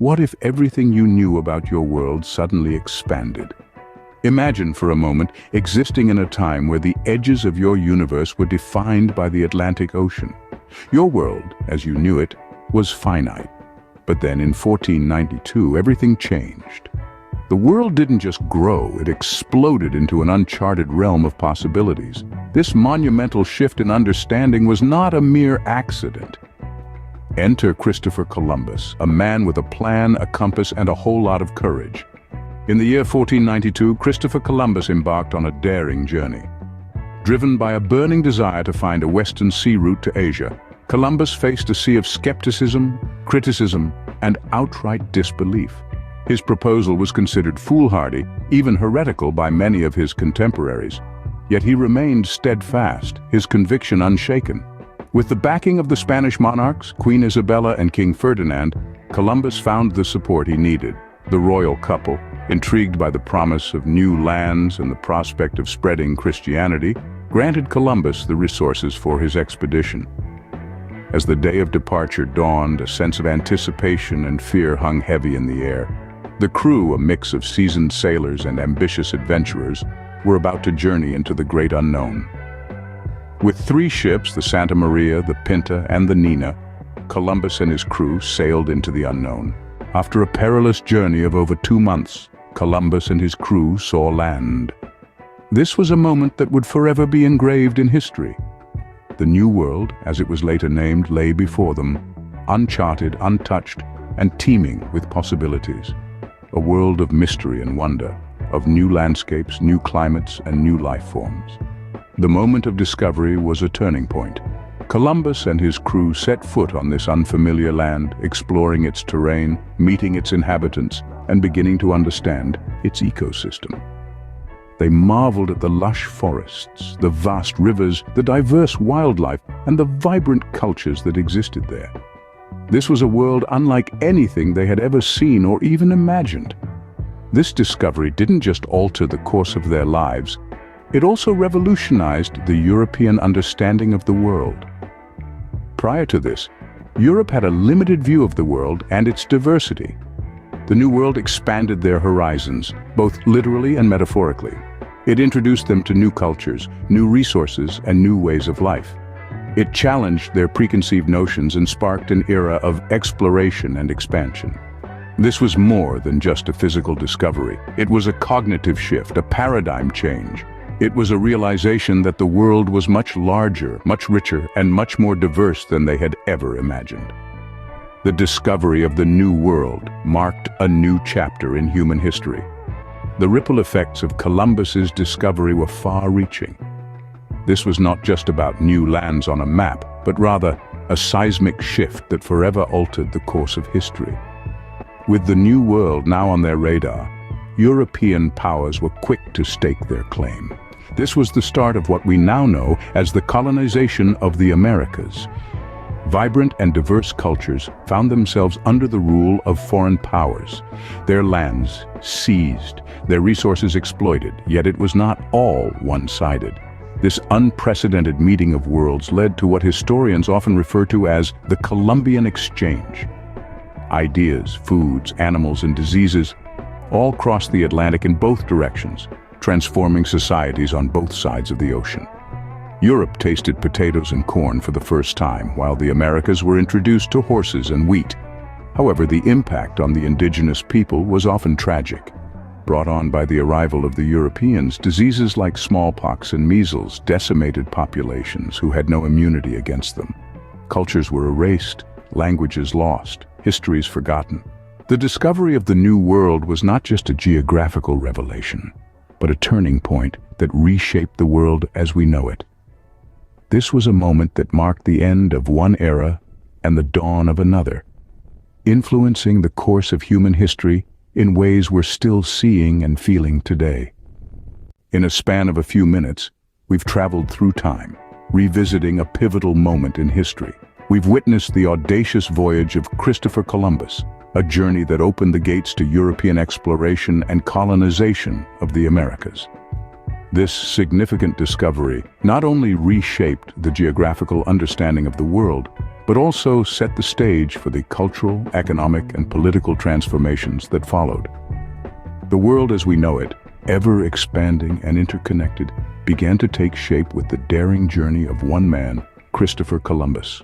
What if everything you knew about your world suddenly expanded? Imagine for a moment existing in a time where the edges of your universe were defined by the Atlantic Ocean. Your world, as you knew it, was finite. But then in 1492, everything changed. The world didn't just grow, it exploded into an uncharted realm of possibilities. This monumental shift in understanding was not a mere accident. Enter Christopher Columbus, a man with a plan, a compass, and a whole lot of courage. In the year 1492, Christopher Columbus embarked on a daring journey. Driven by a burning desire to find a western sea route to Asia, Columbus faced a sea of skepticism, criticism, and outright disbelief. His proposal was considered foolhardy, even heretical by many of his contemporaries. Yet he remained steadfast, his conviction unshaken. With the backing of the Spanish monarchs, Queen Isabella and King Ferdinand, Columbus found the support he needed. The royal couple, intrigued by the promise of new lands and the prospect of spreading Christianity, granted Columbus the resources for his expedition. As the day of departure dawned, a sense of anticipation and fear hung heavy in the air. The crew, a mix of seasoned sailors and ambitious adventurers, were about to journey into the great unknown. With 3 ships, the Santa Maria, the Pinta, and the Nina, Columbus and his crew sailed into the unknown. After a perilous journey of over 2 months, Columbus and his crew saw land. This was a moment that would forever be engraved in history. The New World, as it was later named, lay before them, uncharted, untouched, and teeming with possibilities. A world of mystery and wonder, of new landscapes, new climates, and new life forms. The moment of discovery was a turning point. Columbus and his crew set foot on this unfamiliar land, exploring its terrain, meeting its inhabitants, and beginning to understand its ecosystem. They marveled at the lush forests, the vast rivers, the diverse wildlife, and the vibrant cultures that existed there. This was a world unlike anything they had ever seen or even imagined. This discovery didn't just alter the course of their lives, it also revolutionized the European understanding of the world. Prior to this, Europe had a limited view of the world and its diversity. The New World expanded their horizons, both literally and metaphorically. It introduced them to new cultures, new resources, and new ways of life. It challenged their preconceived notions and sparked an era of exploration and expansion. This was more than just a physical discovery. It was a cognitive shift, a paradigm change. It was a realization that the world was much larger, much richer, and much more diverse than they had ever imagined. The discovery of the New World marked a new chapter in human history. The ripple effects of Columbus's discovery were far-reaching. This was not just about new lands on a map, but rather a seismic shift that forever altered the course of history. With the New World now on their radar, European powers were quick to stake their claim. This was the start of what we now know as the colonization of the Americas. Vibrant and diverse cultures found themselves under the rule of foreign powers. Their lands seized, their resources exploited, yet it was not all one-sided. This unprecedented meeting of worlds led to what historians often refer to as the Columbian Exchange. Ideas, foods, animals, and diseases all crossed the Atlantic in both directions, transforming societies on both sides of the ocean. Europe tasted potatoes and corn for the first time, while the Americas were introduced to horses and wheat. However, the impact on the indigenous people was often tragic. Brought on by the arrival of the Europeans, diseases like smallpox and measles decimated populations who had no immunity against them. Cultures were erased, languages lost, histories forgotten. The discovery of the New World was not just a geographical revelation, but a turning point that reshaped the world as we know it. This was a moment that marked the end of one era and the dawn of another, influencing the course of human history in ways we're still seeing and feeling today. In a span of a few minutes, we've traveled through time, revisiting a pivotal moment in history. We've witnessed the audacious voyage of Christopher Columbus, a journey that opened the gates to European exploration and colonization of the Americas. This significant discovery not only reshaped the geographical understanding of the world, but also set the stage for the cultural, economic, and political transformations that followed. The world as we know it, ever expanding and interconnected, began to take shape with the daring journey of one man, Christopher Columbus.